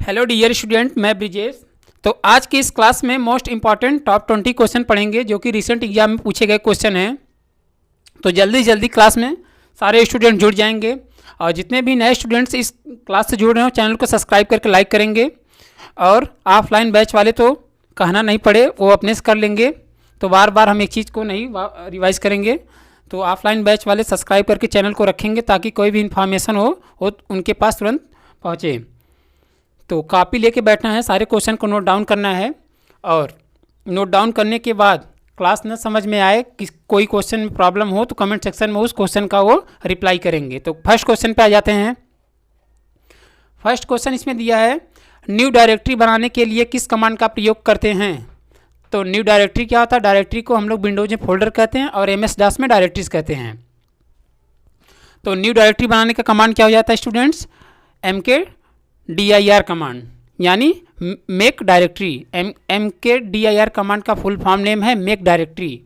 Hello dear student, मैं ब्रिजेश। तो आज की इस क्लास में मोस्ट इंपॉर्टेंट टॉप 20 क्वेश्चन पढ़ेंगे जो कि रिसेंट एग्जाम में पूछे गए क्वेश्चन हैं। तो जल्दी जल्दी क्लास में सारे स्टूडेंट जुड़ जाएंगे और जितने भी नए स्टूडेंट्स इस क्लास से जुड़ रहे हो चैनल को सब्सक्राइब करके लाइक करेंगे। और ऑफलाइन बैच वाले तो कहना नहीं पड़े, वो अपने से कर लेंगे। तो बार बार हम एक चीज़ को नहीं रिवाइज करेंगे। तो ऑफलाइन बैच वाले सब्सक्राइब करके चैनल को रखेंगे ताकि कोई भी इन्फॉर्मेशन हो वो उनके पास तुरंत पहुँचे। तो कॉपी लेके बैठना है, सारे क्वेश्चन को नोट डाउन करना है और नोट डाउन करने के बाद क्लास न समझ में आए कि कोई क्वेश्चन में प्रॉब्लम हो तो कमेंट सेक्शन में उस क्वेश्चन का वो रिप्लाई करेंगे। तो फर्स्ट क्वेश्चन पे आ जाते हैं। फर्स्ट क्वेश्चन इसमें दिया है, न्यू डायरेक्टरी बनाने के लिए किस कमांड का प्रयोग करते हैं। तो न्यू डायरेक्टरी क्या होता है? डायरेक्टरी को हम लोग विंडोज में फोल्डर कहते हैं और MS DOS में डायरेक्टरीज कहते हैं। तो न्यू डायरेक्टरी बनाने का कमांड क्या हो जाता है स्टूडेंट्स? MKDIR कमांड, यानी मेक डायरेक्टरी। MKDIR कमांड का फुल फॉर्म नेम है मेक डायरेक्टरी।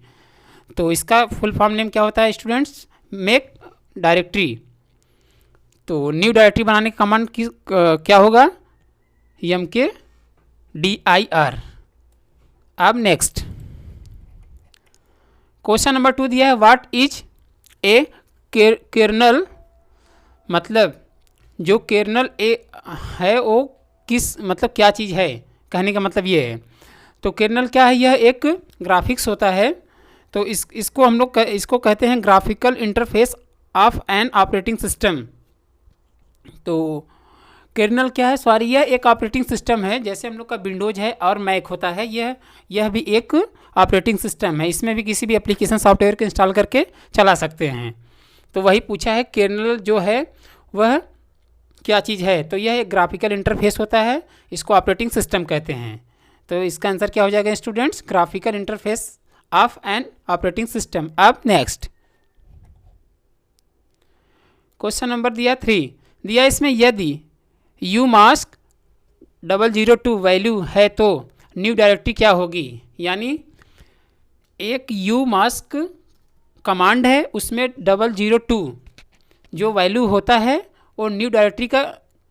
तो इसका फुल फॉर्म नेम क्या होता है स्टूडेंट्स? Make directory. तो न्यू डायरेक्टरी बनाने का कमांड क्या होगा? MKDIR। अब नेक्स्ट क्वेश्चन नंबर 2 दिया है, व्हाट इज ए कर्नल। मतलब जो कर्नल ए है वो किस मतलब क्या चीज़ है, कहने का मतलब ये है। तो कर्नल क्या है? यह एक ग्राफिक्स होता है। तो इसको हम लोग इसको कहते हैं graphical interface of an operating system. तो कर्नल क्या है? सॉरी, यह एक ऑपरेटिंग सिस्टम है। जैसे हम लोग का विंडोज है और मैक होता है, यह भी एक ऑपरेटिंग सिस्टम है। इसमें भी किसी भी एप्लीकेशन सॉफ्टवेयर को इंस्टॉल करके चला सकते हैं। तो वही पूछा है कर्नल जो है वह क्या चीज़ है। तो यह एक ग्राफिकल इंटरफेस होता है, इसको ऑपरेटिंग सिस्टम कहते हैं। तो इसका आंसर क्या हो जाएगा students? Graphical interface of an operating system. अब नेक्स्ट क्वेश्चन नंबर दिया 3 दिया, इसमें यदि umask 002 वैल्यू है तो न्यू डायरेक्टरी क्या होगी। यानी एक umask कमांड है, उसमें 002 जो वैल्यू होता है और न्यू डायरेक्टरी का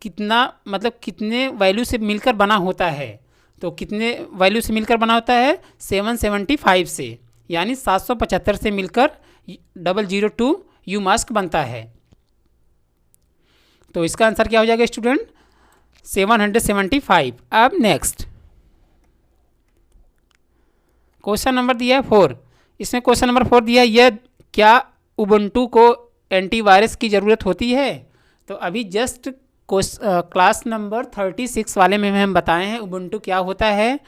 कितना मतलब कितने वैल्यू से मिलकर बना होता है। तो कितने वैल्यू से मिलकर बना होता है? 775 से, यानी 775 से मिलकर 002 umask बनता है। तो इसका आंसर क्या हो जाएगा स्टूडेंट? 775। अब नेक्स्ट क्वेश्चन नंबर दिया है 4। इसमें क्वेश्चन नंबर 4 दिया है, यह क्या उबुंटू को एंटीवायरस की ज़रूरत होती है। तो अभी जस्ट क्लास नंबर 36 वाले में हम बताए हैं उबुंटू क्या होता है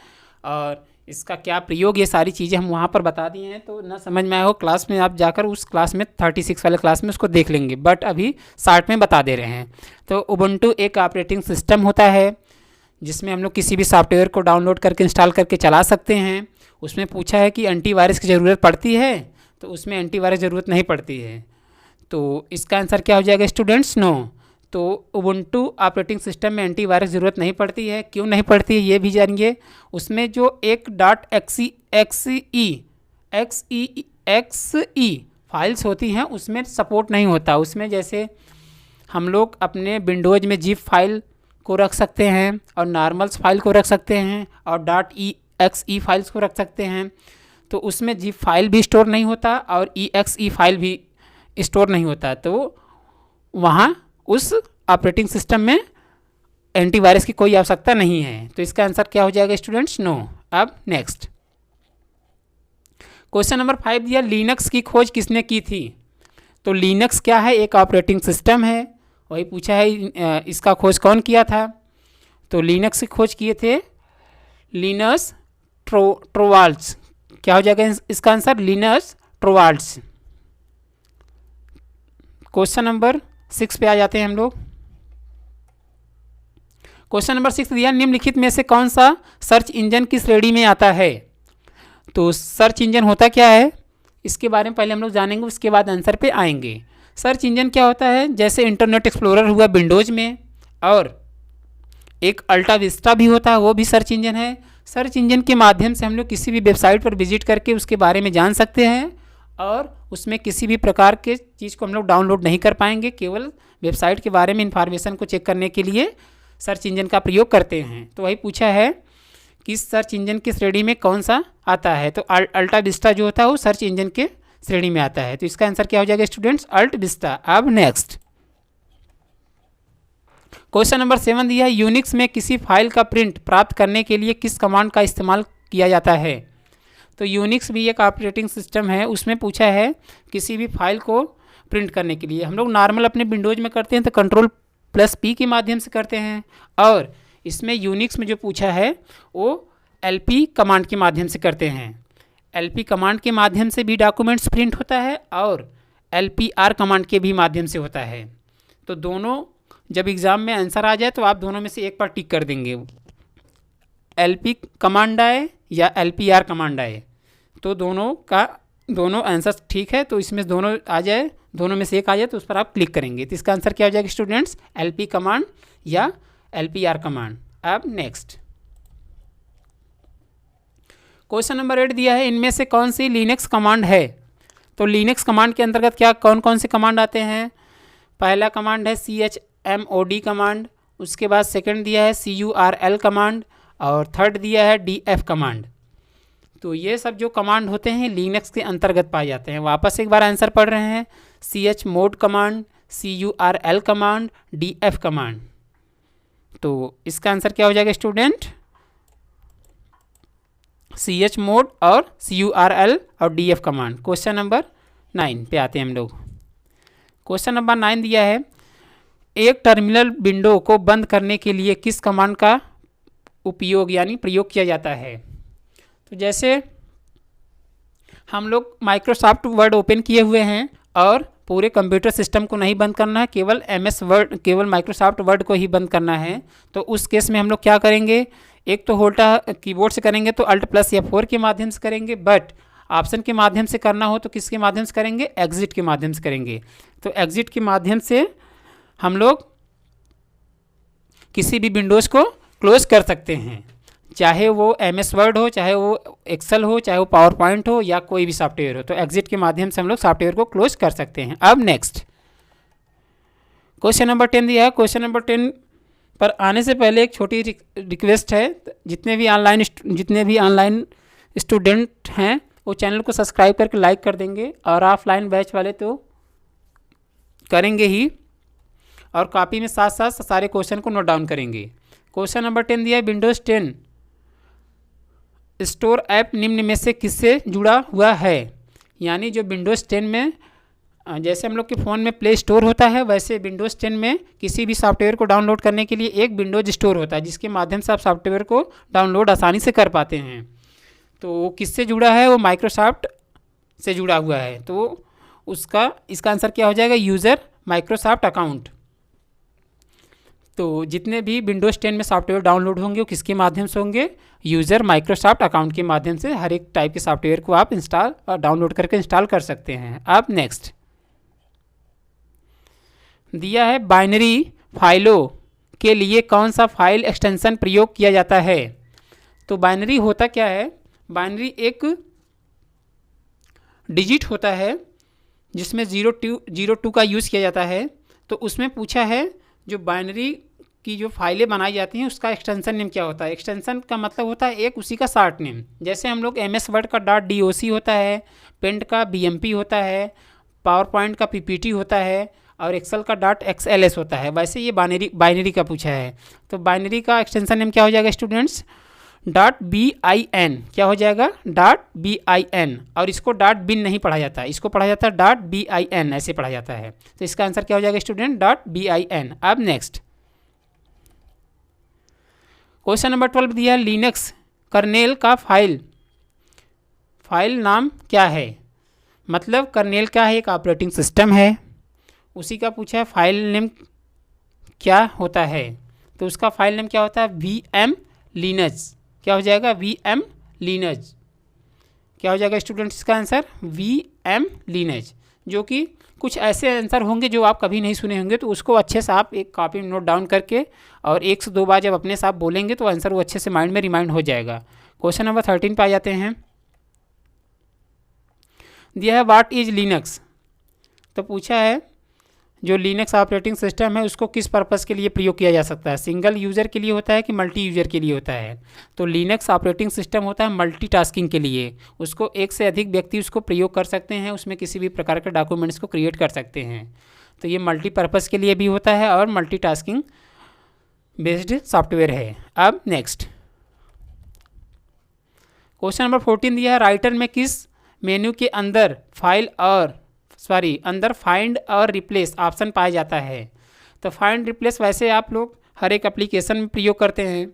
और इसका क्या प्रयोग, ये सारी चीज़ें हम वहाँ पर बता दिए हैं। तो ना समझ में आया हो क्लास में, आप जाकर उस क्लास में 36 वाले क्लास में उसको देख लेंगे, बट अभी शार्ट में बता दे रहे हैं। तो उबुंटू एक ऑपरेटिंग सिस्टम होता है जिसमें हम लोग किसी भी सॉफ्टवेयर को डाउनलोड करके इंस्टॉल करके चला सकते हैं। उसमें पूछा है कि एंटीवायरस की ज़रूरत पड़ती है, तो उसमें एंटीवायरस ज़रूरत नहीं पड़ती है। तो इसका आंसर क्या हो जाएगा स्टूडेंट्स? नो। तो उबुंटू ऑपरेटिंग सिस्टम में एंटीवायरस ज़रूरत नहीं पड़ती है। क्यों नहीं पड़ती है ये भी जानिए। उसमें जो एक .exe फाइल्स होती हैं उसमें सपोर्ट नहीं होता। उसमें जैसे हम लोग अपने विंडोज में जिप फाइल को रख सकते हैं और नॉर्मल्स फाइल को रख सकते हैं और .exe फाइल्स को रख सकते हैं। तो उसमें जिप फाइल भी स्टोर नहीं होता और exe फाइल भी स्टोर नहीं होता। तो वहाँ उस ऑपरेटिंग सिस्टम में एंटीवायरस की कोई आवश्यकता नहीं है। तो इसका आंसर क्या हो जाएगा स्टूडेंट्स? नो। अब नेक्स्ट क्वेश्चन नंबर 5 दिया, लिनक्स की खोज किसने की थी। तो लिनक्स क्या है? एक ऑपरेटिंग सिस्टम है, वही पूछा है इसका खोज कौन किया था। तो लिनक्स की खोज किए थे लिनस टोरवाल्ड्स। क्या हो जाएगा इसका answer? Linus Torvalds. Question number 6 पे आ जाते हैं हम लोग। क्वेश्चन नंबर 6 दिया, निम्नलिखित में से कौन सा सर्च इंजन किस श्रेणी में आता है। तो सर्च इंजन होता क्या है इसके बारे में पहले हम लोग जानेंगे, उसके बाद आंसर पे आएंगे। सर्च इंजन क्या होता है? जैसे इंटरनेट एक्सप्लोरर हुआ विंडोज में, और एक अल्टा विस्टा भी होता है, वो भी सर्च इंजन है। सर्च इंजन के माध्यम से हम लोग किसी भी वेबसाइट पर विजिट करके उसके बारे में जान सकते हैं और उसमें किसी भी प्रकार के चीज़ को हम लोग डाउनलोड नहीं कर पाएंगे। केवल वेबसाइट के बारे में इंफॉर्मेशन को चेक करने के लिए सर्च इंजन का प्रयोग करते हैं। तो वही पूछा है कि सर्च इंजन की श्रेणी में कौन सा आता है, तो अल्टा विस्टा जो होता है वो सर्च इंजन के श्रेणी में आता है। तो इसका आंसर क्या हो जाएगा स्टूडेंट्स, अल्ट विस्टा। अब नेक्स्ट क्वेश्चन नंबर 7 दिया है, यूनिक्स में किसी फाइल का प्रिंट प्राप्त करने के लिए किस कमांड का इस्तेमाल किया जाता है। तो यूनिक्स भी एक ऑपरेटिंग सिस्टम है, उसमें पूछा है किसी भी फाइल को प्रिंट करने के लिए हम लोग नॉर्मल अपने विंडोज़ में करते हैं तो Ctrl+P के माध्यम से करते हैं, और इसमें यूनिक्स में जो पूछा है वो LP कमांड के माध्यम से करते हैं। LP कमांड के माध्यम से भी डॉक्यूमेंट्स प्रिंट होता है और LPR कमांड के भी माध्यम से होता है। तो दोनों जब एग्ज़ाम में आंसर आ जाए तो आप दोनों में से एक पर टिक कर देंगे, LP कमांड आए या LPR कमांड आए, तो दोनों आंसर ठीक है। तो इसमें दोनों आ जाए, दोनों में से एक आ जाए तो उस पर आप क्लिक करेंगे। तो इसका आंसर क्या हो जाएगा स्टूडेंट्स, LP कमांड या LPR कमांड। अब नेक्स्ट क्वेश्चन नंबर 8 दिया है, इनमें से कौन सी लिनक्स कमांड है। तो लिनक्स कमांड के अंतर्गत क्या कौन कौन से कमांड आते हैं। पहला कमांड है chmod कमांड, उसके बाद सेकंड दिया है curl कमांड, और थर्ड दिया है df कमांड। तो ये सब जो कमांड होते हैं लिनक्स के अंतर्गत पाए जाते हैं। वापस एक बार आंसर पढ़ रहे हैं, chmod command, curl command, df command. तो इसका आंसर क्या हो जाएगा स्टूडेंट, chmod और curl और df कमांड। क्वेश्चन नंबर 9 पे आते हैं हम लोग। क्वेश्चन नंबर 9 दिया है, एक टर्मिनल विंडो को बंद करने के लिए किस कमांड का उपयोग यानी प्रयोग किया जाता है। तो जैसे हम लोग माइक्रोसॉफ्ट वर्ड ओपन किए हुए हैं और पूरे कंप्यूटर सिस्टम को नहीं बंद करना है, केवल MS वर्ड, केवल माइक्रोसॉफ्ट वर्ड को ही बंद करना है। तो उस केस में हम लोग क्या करेंगे, एक तो होल्टा कीबोर्ड से करेंगे तो Alt+F4 के माध्यम से करेंगे, बट ऑप्शन के माध्यम से करना हो तो किसके माध्यम से करेंगे, एग्जिट के माध्यम से करेंगे। तो एग्जिट के माध्यम से हम लोग किसी भी विंडोज़ को क्लोज कर सकते हैं, चाहे वो MS वर्ड हो, चाहे वो एक्सेल हो, चाहे वो पावर पॉइंट हो या कोई भी सॉफ्टवेयर हो। तो एग्जिट के माध्यम से हम लोग सॉफ्टवेयर को क्लोज कर सकते हैं। अब नेक्स्ट क्वेश्चन नंबर 10 दिया है। क्वेश्चन नंबर 10 पर आने से पहले एक छोटी रिक्वेस्ट है, जितने भी ऑनलाइन स्टूडेंट हैं वो चैनल को सब्सक्राइब करके लाइक कर देंगे, और ऑफलाइन बैच वाले तो करेंगे ही, और कॉपी में साथ साथ सारे क्वेश्चन को नोट डाउन करेंगे। क्वेश्चन नंबर 10 दिया है, विंडोज़ 10 स्टोर ऐप निम्न में से किससे जुड़ा हुआ है। यानी जो विंडोज़ 10 में जैसे हम लोग के फ़ोन में प्ले स्टोर होता है, वैसे विंडोज़ 10 में किसी भी सॉफ्टवेयर को डाउनलोड करने के लिए एक विंडोज़ स्टोर होता है, जिसके माध्यम से आप सॉफ्टवेयर को डाउनलोड आसानी से कर पाते हैं। तो वो किससे जुड़ा है, वो माइक्रोसॉफ्ट से जुड़ा हुआ है। तो इसका आंसर क्या हो जाएगा, यूज़र माइक्रोसॉफ्ट अकाउंट। तो जितने भी विंडोज़ 10 में सॉफ्टवेयर डाउनलोड होंगे वो किसके माध्यम से होंगे, यूज़र माइक्रोसॉफ्ट अकाउंट के माध्यम से हर एक टाइप के सॉफ्टवेयर को आप इंस्टॉल और डाउनलोड करके इंस्टॉल कर सकते हैं। अब नेक्स्ट दिया है, बाइनरी फाइलों के लिए कौन सा फाइल एक्सटेंशन प्रयोग किया जाता है। तो बाइनरी होता क्या है, बाइनरी एक डिजिट होता है जिसमें 02 का यूज़ किया जाता है। तो उसमें पूछा है जो बाइनरी की जो फाइलें बनाई जाती हैं उसका एक्सटेंशन नेम क्या होता है। एक्सटेंशन का मतलब होता है एक उसी का शॉर्ट नेम। जैसे हम लोग MS वर्ड का .doc होता है, पेंट का BMP होता है, पावर पॉइंट का PPT होता है, और एक्सेल का .xls होता है, वैसे ये बाइनरी का पूछा है। तो बाइनरी का एक्सटेंशन नेम क्या हो जाएगा स्टूडेंट्स, .bin। क्या हो जाएगा, .bin। और इसको .bin नहीं पढ़ा जाता है, इसको पढ़ा जाता है .bin, ऐसे पढ़ा जाता है। तो इसका आंसर क्या हो जाएगा स्टूडेंट, .bin। अब नेक्स्ट क्वेश्चन नंबर 12 दिया है, लिनक्स कर्नेल का फाइल नाम क्या है। मतलब कर्नेल क्या है, एक ऑपरेटिंग सिस्टम है, उसी का पूछा है फाइल नेम क्या होता है। तो उसका फाइल नेम क्या होता है, VM लिनक्स। क्या हो जाएगा, VM लिनक्स। क्या हो जाएगा स्टूडेंट्स इसका आंसर, VM लिनक्स। जो कि कुछ ऐसे आंसर होंगे जो आप कभी नहीं सुने होंगे, तो उसको अच्छे से आप एक कॉपी में नोट डाउन करके और 1 से 2 बार जब अपने साथ बोलेंगे तो आंसर वो अच्छे से माइंड में रिमाइंड हो जाएगा। क्वेश्चन नंबर 13 पे आ जाते हैं। दिया है व्हाट इज लिनक्स। तो पूछा है जो लिनक्स ऑपरेटिंग सिस्टम है उसको किस पर्पज़ के लिए प्रयोग किया जा सकता है, सिंगल यूज़र के लिए होता है कि मल्टी यूज़र के लिए होता है। तो लिनक्स ऑपरेटिंग सिस्टम होता है मल्टीटास्किंग के लिए, उसको एक से अधिक व्यक्ति उसको प्रयोग कर सकते हैं, उसमें किसी भी प्रकार के डॉक्यूमेंट्स को क्रिएट कर सकते हैं। तो ये मल्टीपर्पज़ के लिए भी होता है और मल्टीटास्किंग बेस्ड सॉफ्टवेयर है। अब नेक्स्ट क्वेश्चन नंबर 14 दिया है, राइटर में किस मेन्यू के अंदर अंदर फाइंड और रिप्लेस ऑप्शन पाया जाता है। तो फाइंड रिप्लेस वैसे आप लोग हर एक एप्लीकेशन में प्रयोग करते हैं।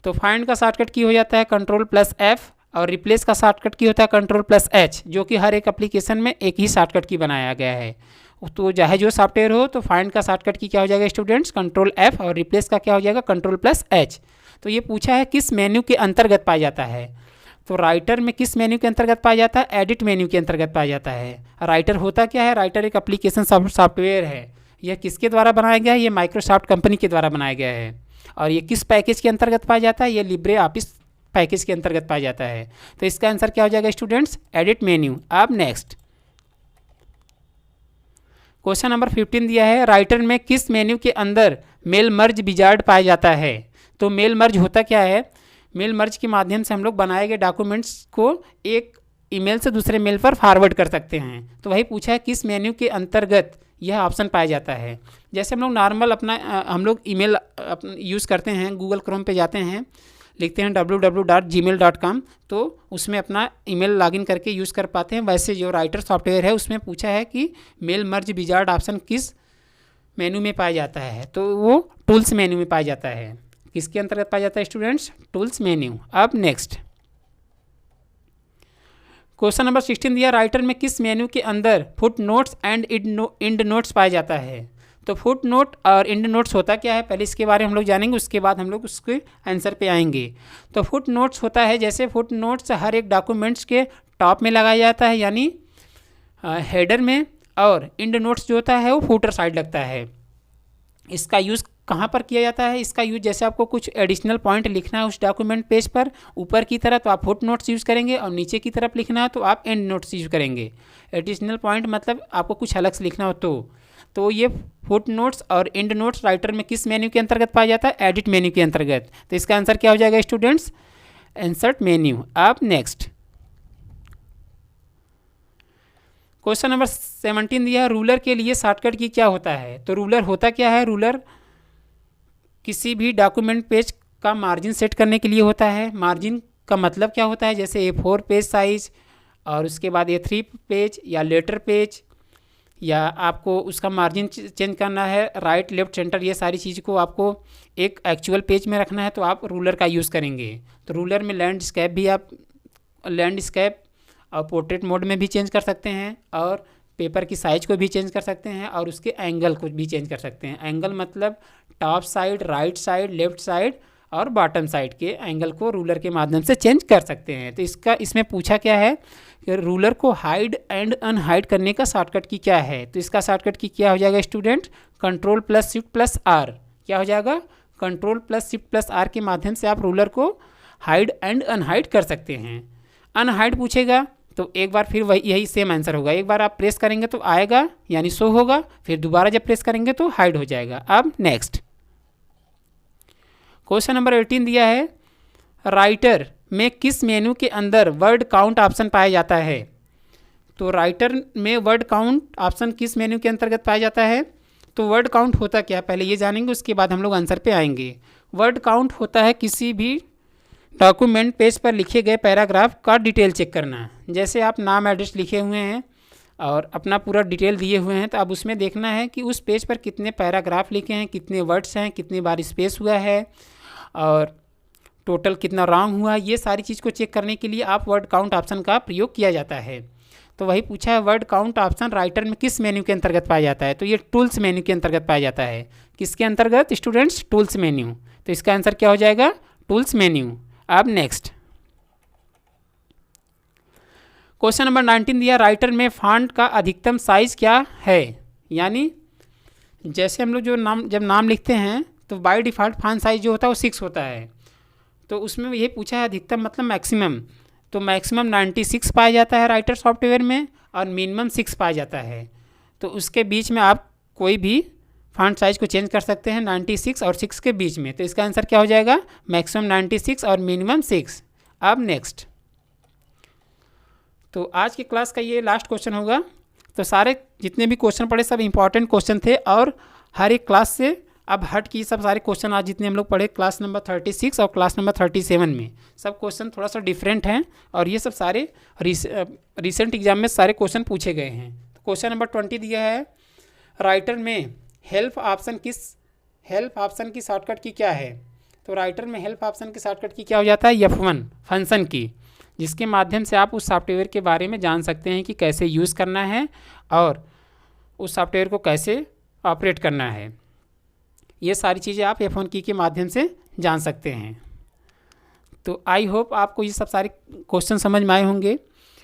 तो फाइंड का शॉर्टकट की हो जाता है Ctrl+F और रिप्लेस का शॉर्टकट की होता है Ctrl+H, जो कि हर एक एप्लीकेशन में एक ही शॉर्टकट की बनाया गया है। तो चाहे जो सॉफ्टवेयर हो, तो फाइंड का शॉर्टकट की क्या हो जाएगा स्टूडेंट्स, Ctrl+F और रिप्लेस का क्या हो जाएगा Ctrl+H। तो ये पूछा है किस मेन्यू के अंतर्गत पाया जाता है। तो राइटर में किस मेन्यू के अंतर्गत पाया जाता है, एडिट मेन्यू के अंतर्गत पाया जाता है। राइटर होता क्या है, राइटर एक एप्लीकेशन सॉफ्टवेयर है। यह किसके द्वारा बनाया गया है, ये माइक्रोसॉफ्ट कंपनी के द्वारा बनाया गया है। और ये किस पैकेज के अंतर्गत पाया जाता है, ये लिब्रे ऑफिस पैकेज के अंतर्गत पाया जाता है। तो इसका आंसर क्या हो जाएगा स्टूडेंट्स, एडिट मेन्यू। अब नेक्स्ट क्वेश्चन नंबर 15 दिया है, राइटर में किस मेन्यू के अंदर मेल मर्ज विजार्ड पाया जाता है। तो मेल मर्ज होता क्या है, मेल मर्ज के माध्यम से हम लोग बनाए गए डॉक्यूमेंट्स को एक ईमेल से दूसरे मेल पर फॉरवर्ड कर सकते हैं। तो वही पूछा है किस मेन्यू के अंतर्गत यह ऑप्शन पाया जाता है। जैसे हम लोग नॉर्मल हम लोग ईमेल यूज़ करते हैं, गूगल क्रोम पे जाते हैं, लिखते हैं www.gmail.com, तो उसमें अपना ईमेल लॉगिन करके यूज़ कर पाते हैं। वैसे जो राइटर सॉफ्टवेयर है उसमें पूछा है कि मेल मर्ज विजार्ड ऑप्शन किस मेन्यू में पाया जाता है। तो वो टूल्स मेन्यू में पाया जाता है। किसके अंतर्गत पाया जाता है स्टूडेंट्स, टूल्स मेन्यू। अब नेक्स्ट क्वेश्चन नंबर 16 दिया, राइटर में किस मेन्यू के अंदर foot notes and end notes पाया जाता है। तो फुट नोट और इंड नोट्स होता क्या है, पहले इसके बारे में हम लोग जानेंगे, उसके बाद हम लोग उसके आंसर पे आएंगे। तो फुट नोट्स होता है, जैसे फुट नोट्स हर एक डॉक्यूमेंट्स के टॉप में लगाया जाता है, यानी हेडर में, और इंड नोट्स जो होता है वो फूटर साइड लगता है। इसका यूज़ कहाँ पर किया जाता है, इसका यूज जैसे आपको कुछ एडिशनल पॉइंट लिखना है उस डॉक्यूमेंट पेज पर ऊपर की तरह, तो आप फुट नोट्स यूज़ करेंगे, और नीचे की तरफ लिखना है तो आप एंड नोट्स यूज़ करेंगे। एडिशनल पॉइंट मतलब आपको कुछ अलग से लिखना हो तो ये फुट नोट्स और एंड नोट्स राइटर में किस मेन्यू के अंतर्गत पाया जाता है, एडिट मेन्यू के अंतर्गत। तो इसका आंसर क्या हो जाएगा स्टूडेंट्स, इंसर्ट मेन्यू। अब नेक्स्ट क्वेश्चन नंबर 17 दिया है, रूलर के लिए शॉर्टकट की क्या होता है। तो रूलर होता क्या है, रूलर किसी भी डॉक्यूमेंट पेज का मार्जिन सेट करने के लिए होता है। मार्जिन का मतलब क्या होता है, जैसे A4 पेज साइज, और उसके बाद A3 पेज या लेटर पेज, या आपको उसका मार्जिन चेंज करना है, राइट लेफ्ट सेंटर, ये सारी चीज़ को आपको एक एक्चुअल पेज में रखना है तो आप रूलर का यूज़ करेंगे। तो रूलर में लैंडस्केप भी आप लैंडस्केप और पोर्ट्रेट मोड में भी चेंज कर सकते हैं, और पेपर की साइज़ को भी चेंज कर सकते हैं, और उसके एंगल को भी चेंज कर सकते हैं। एंगल मतलब top side, right side, left side और बॉटम साइड के एंगल को रूलर के माध्यम से चेंज कर सकते हैं। तो इसमें पूछा क्या है कि रूलर को हाइड एंड अनहाइड करने का शॉर्टकट की क्या है। तो इसका शॉर्टकट की क्या हो जाएगा स्टूडेंट, Ctrl+Shift+R। क्या हो जाएगा, Ctrl+Shift+R के माध्यम से आप रूलर को हाइड एंड अनहाइड कर सकते हैं। अनहाइड पूछेगा तो एक बार फिर वही यही सेम आंसर होगा, एक बार आप प्रेस करेंगे तो आएगा यानी शो होगा, फिर दोबारा जब प्रेस करेंगे तो हाइड हो जाएगा। अब नेक्स्ट क्वेश्चन नंबर 18 दिया है, राइटर में किस मेन्यू के अंदर वर्ड काउंट ऑप्शन पाया जाता है। तो राइटर में वर्ड काउंट ऑप्शन किस मेन्यू के अंतर्गत पाया जाता है। तो वर्ड काउंट होता क्या है पहले ये जानेंगे, उसके बाद हम लोग आंसर पे आएंगे। वर्ड काउंट होता है किसी भी डॉक्यूमेंट पेज पर लिखे गए पैराग्राफ का डिटेल चेक करना। जैसे आप नाम एड्रेस लिखे हुए हैं और अपना पूरा डिटेल दिए हुए हैं, तो अब उसमें देखना है कि उस पेज पर कितने पैराग्राफ लिखे हैं, कितने वर्ड्स हैं, कितनी बार स्पेस हुआ है, और टोटल कितना रॉन्ग हुआ। ये सारी चीज़ को चेक करने के लिए आप वर्ड काउंट ऑप्शन का प्रयोग किया जाता है। तो वही पूछा है, वर्ड काउंट ऑप्शन राइटर में किस मेन्यू के अंतर्गत पाया जाता है। तो ये टूल्स मेन्यू के अंतर्गत पाया जाता है। किसके अंतर्गत स्टूडेंट्स, टूल्स मेन्यू। तो इसका आंसर क्या हो जाएगा, टूल्स मेन्यू। अब नेक्स्ट क्वेश्चन नंबर 19 दिया, राइटर में फॉन्ट का अधिकतम साइज क्या है। यानी जैसे हम लोग जब नाम लिखते हैं तो बाय डिफ़ॉल्ट फॉन्ट साइज जो होता है वो 6 होता है। तो उसमें ये पूछा है अधिकतम मतलब मैक्सिमम। तो मैक्सिमम 96 पाया जाता है राइटर सॉफ्टवेयर में, और मिनिमम 6 पाया जाता है। तो उसके बीच में आप कोई भी फॉन्ट साइज को चेंज कर सकते हैं 96 और 6 के बीच में। तो इसका आंसर क्या हो जाएगा, मैक्सिमम 96 और मिनिमम 6। अब नेक्स्ट, तो आज की क्लास का ये लास्ट क्वेश्चन होगा। तो सारे जितने भी क्वेश्चन पढ़े सब इंपॉर्टेंट क्वेश्चन थे, और हर एक क्लास से अब हट की सब सारे क्वेश्चन आज जितने हम लोग पढ़े क्लास नंबर 36 और क्लास नंबर 37 में, सब क्वेश्चन थोड़ा सा डिफरेंट हैं, और ये सब सारे रिसेंट एग्जाम में सारे क्वेश्चन पूछे गए हैं। तो क्वेश्चन नंबर 20 दिया है, राइटर में हेल्प ऑप्शन की शॉर्टकट की क्या है। तो राइटर में हेल्प ऑप्शन की शॉर्टकट की क्या हो जाता है, F1 फंक्शन की, जिसके माध्यम से आप उस सॉफ्टवेयर के बारे में जान सकते हैं कि कैसे यूज़ करना है और उस सॉफ्टवेयर को कैसे ऑपरेट करना है। ये सारी चीज़ें आप F1 की के माध्यम से जान सकते हैं। तो आई होप आपको ये सब सारे क्वेश्चन समझ में आए होंगे,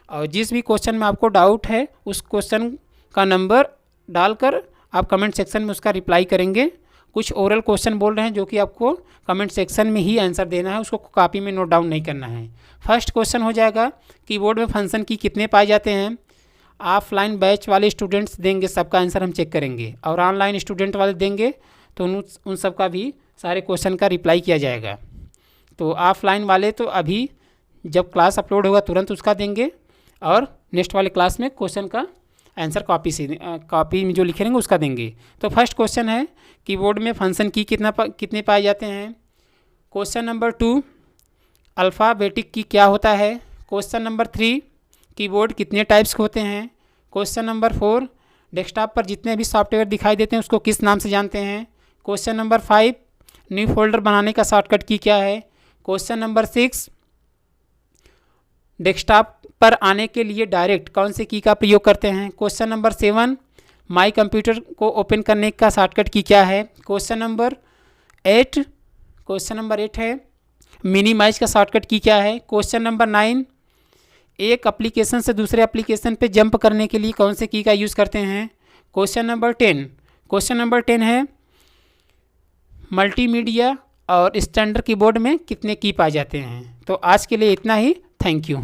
और जिस भी क्वेश्चन में आपको डाउट है उस क्वेश्चन का नंबर डालकर आप कमेंट सेक्शन में उसका रिप्लाई करेंगे। कुछ ओरल क्वेश्चन बोल रहे हैं जो कि आपको कमेंट सेक्शन में ही आंसर देना है, उसको कॉपी में नोट डाउन नहीं करना है। फर्स्ट क्वेश्चन हो जाएगा, कीबोर्ड में फंक्शन की कितने पाए जाते हैं। ऑफलाइन बैच वाले स्टूडेंट्स देंगे, सबका आंसर हम चेक करेंगे, और ऑनलाइन स्टूडेंट वाले देंगे तो उन सब का भी सारे क्वेश्चन का रिप्लाई किया जाएगा। तो ऑफलाइन वाले तो अभी जब क्लास अपलोड होगा तुरंत उसका देंगे, और नेक्स्ट वाले क्लास में क्वेश्चन का आंसर कॉपी में जो लिखे रहेंगे उसका देंगे। तो फर्स्ट क्वेश्चन है, कीबोर्ड में फंक्शन की कितने पाए जाते हैं। क्वेश्चन नंबर 2, अल्फ़ाबेटिक की क्या होता है। क्वेश्चन नंबर 3, कीबोर्ड कितने टाइप्स के होते हैं। क्वेश्चन नंबर 4, डेस्कटॉप पर जितने भी सॉफ्टवेयर दिखाई देते हैं उसको किस नाम से जानते हैं। क्वेश्चन नंबर 5, न्यू फोल्डर बनाने का शॉर्टकट की क्या है। क्वेश्चन नंबर 6, डेस्कटॉप पर आने के लिए डायरेक्ट कौन से की का प्रयोग करते हैं। क्वेश्चन नंबर 7, माई कंप्यूटर को ओपन करने का शॉर्टकट की क्या है। क्वेश्चन नंबर 8 है, मिनिमाइज का शॉर्टकट की क्या है। क्वेश्चन नंबर 9, एक एप्लीकेशन से दूसरे एप्लीकेशन पे जंप करने के लिए कौन से की का यूज़ करते हैं। क्वेश्चन नंबर 10 है, मल्टीमीडिया और स्टैंडर्ड कीबोर्ड में कितने की पाए जाते हैं। तो आज के लिए इतना ही, थैंक यू।